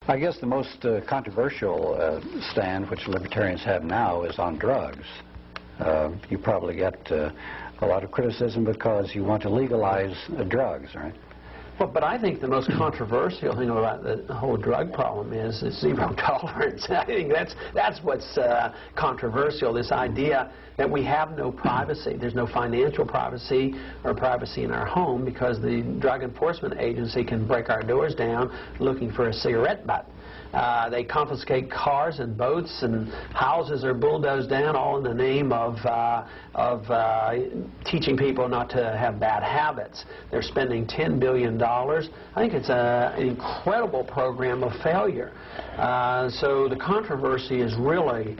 I guess the most controversial stand which libertarians have now is on drugs. You probably get a lot of criticism because you want to legalize drugs, right? Well, but I think the most controversial thing about the whole drug problem is zero tolerance. I think that's what's controversial, this idea that we have no privacy. There's no financial privacy or privacy in our home because the Drug Enforcement Agency can break our doors down looking for a cigarette butt. They confiscate cars and boats, and houses are bulldozed down, all in the name of teaching people not to have bad habits. They're spending $10 billion. I think it's an incredible program of failure. So the controversy is really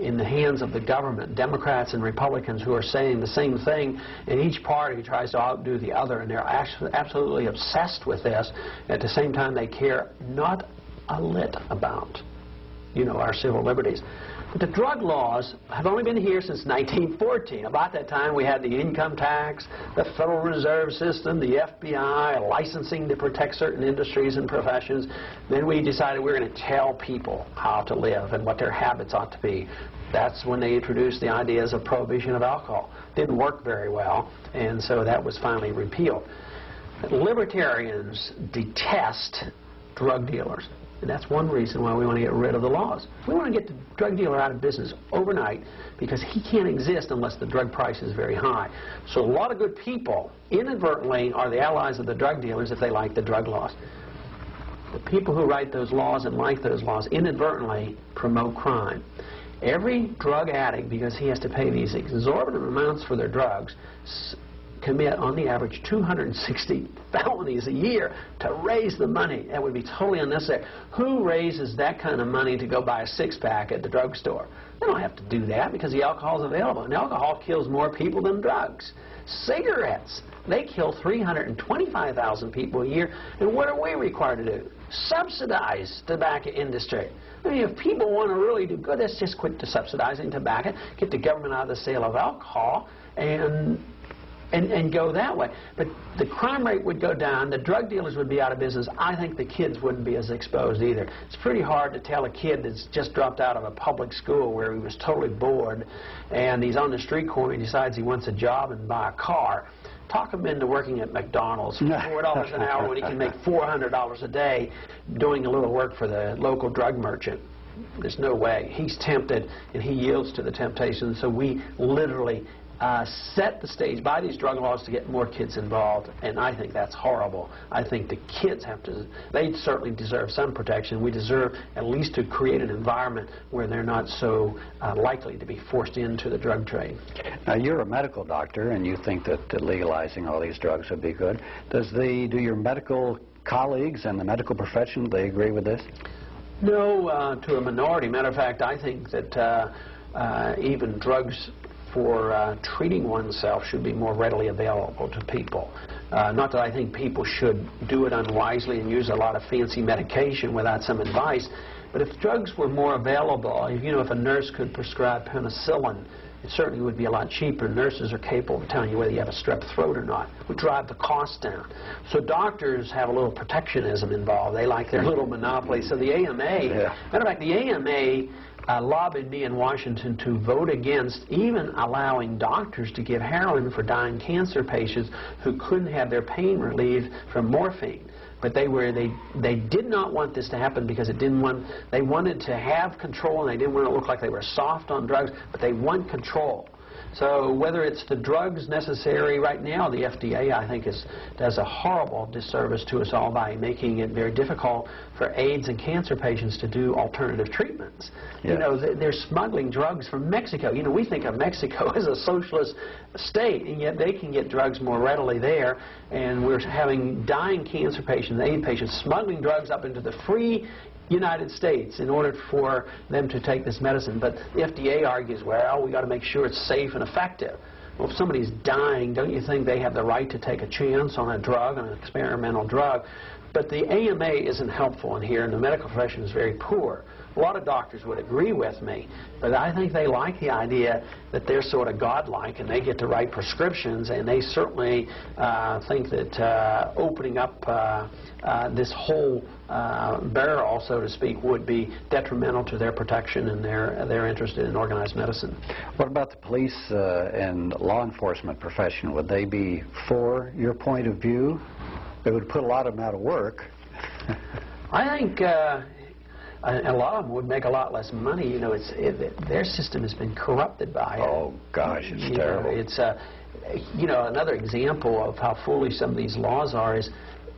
in the hands of the government, Democrats and Republicans who are saying the same thing, and each party tries to outdo the other, and they're absolutely obsessed with this. At the same time, they care not a lit about, our civil liberties. But the drug laws have only been here since 1914. About that time, we had the income tax, the Federal Reserve System, the FBI, licensing to protect certain industries and professions. Then we decided we were going to tell people how to live and what their habits ought to be. That's when they introduced the ideas of prohibition of alcohol. Didn't work very well, and so that was finally repealed. Libertarians detest drug dealers. And that's one reason why we want to get rid of the laws. We want to get the drug dealer out of business overnight because he can't exist unless the drug price is very high. So a lot of good people inadvertently are the allies of the drug dealers if they like the drug laws. The people who write those laws and like those laws inadvertently promote crime. Every drug addict, because he has to pay these exorbitant amounts for their drugs, commit on the average 260 felonies a year to raise the money. That would be totally unnecessary. Who raises that kind of money to go buy a six-pack at the drugstore? They don't have to do that because the alcohol is available. And alcohol kills more people than drugs. Cigarettes, they kill 325,000 people a year. And what are we required to do? Subsidize the tobacco industry. I mean, if people want to really do good, let's just quit subsidizing tobacco, get the government out of the sale of alcohol, and go that way. But the crime rate would go down, the drug dealers would be out of business. I think the kids wouldn't be as exposed either. It's pretty hard to tell a kid that's just dropped out of a public school where he was totally bored and he's on the street corner and decides he wants a job and buy a car. Talk him into working at McDonald's for $4 an hour when he can make $400 a day doing a little work for the local drug merchant. There's no way. He's tempted and he yields to the temptation. So we literally set the stage by these drug laws to get more kids involved, and I think that's horrible. I think the kids they certainly deserve some protection. We deserve at least to create an environment where they're not so likely to be forced into the drug trade. Now, you're a medical doctor, and you think that legalizing all these drugs would be good. Do your medical colleagues and the medical profession, they agree with this? No, to a minority. Matter of fact, I think that even drugs for treating oneself should be more readily available to people. Not that I think people should do it unwisely and use a lot of fancy medication without some advice, but if drugs were more available, if a nurse could prescribe penicillin, it certainly would be a lot cheaper. Nurses are capable of telling you whether you have a strep throat or not. It would drive the cost down. So doctors have a little protectionism involved. They like their little monopoly. So the AMA, matter of fact, the AMA lobbied me in Washington to vote against even allowing doctors to give heroin for dying cancer patients who couldn't have their pain relieved from morphine. But they did not want this to happen because they wanted to have control, and they didn't want to look like they were soft on drugs, but they want control. So whether it's the drugs necessary right now, the FDA, I think, does a horrible disservice to us all by making it very difficult for AIDS and cancer patients to do alternative treatments. Yeah. They're smuggling drugs from Mexico. We think of Mexico as a socialist state, and yet they can get drugs more readily there, and we're having dying cancer patients, AIDS patients, smuggling drugs up into the free United States in order for them to take this medicine. But the FDA argues, well, we got to make sure it's safe and effective. Well, if somebody's dying, don't you think they have the right to take a chance on a drug, on an experimental drug? But the AMA isn't helpful in here, and the medical profession is very poor. A lot of doctors would agree with me, but I think they like the idea that they're sort of godlike and they get to write prescriptions, and they certainly think that opening up this whole barrel, so to speak, would be detrimental to their protection, and they're interested in organized medicine. What about the police and law enforcement profession? Would they be for your point of view? They would put a lot of them out of work. I think a lot of them would make a lot less money. You know, their system has been corrupted by it. Oh gosh, it's terrible. It's you know, another example of how foolish some of these laws are is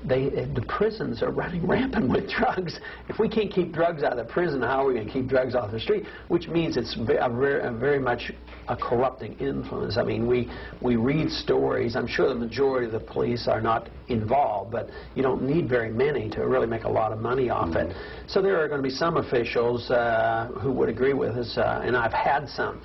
the prisons are running rampant with drugs. If we can't keep drugs out of the prison, how are we going to keep drugs off the street? Which means it's very much a corrupting influence. I mean, we read stories. I'm sure the majority of the police are not involved, but you don't need very many to really make a lot of money off it. So there are going to be some officials who would agree with us, and I've had some.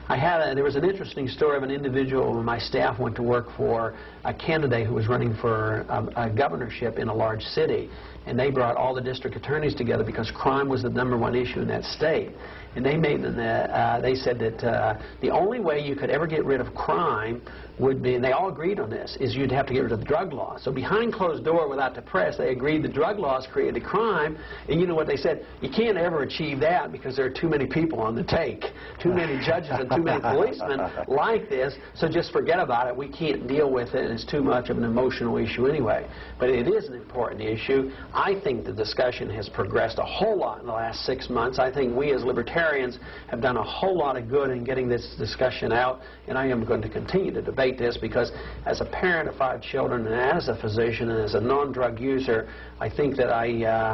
There was an interesting story of an individual when my staff went to work for a candidate who was running for a governorship in a large city. And they brought all the district attorneys together because crime was the #1 issue in that state. And they said that the only way you could ever get rid of crime would be, and they all agreed on this, is you'd have to get rid of the drug law. So behind closed door, without the press, they agreed the drug laws created crime. And you know what they said? You can't ever achieve that because there are too many people on the take, too many judges and too many policemen like this, so just forget about it. We can't deal with it, and it's too much of an emotional issue anyway. But it is an important issue. I think the discussion has progressed a whole lot in the last 6 months. I think we as libertarians have done a whole lot of good in getting this discussion out, and I am going to continue to debate this because as a parent of 5 children and as a physician and as a non-drug user, I think that I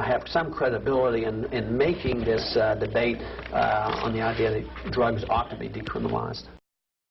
have some credibility in making this debate on the idea that drugs ought to be decriminalized.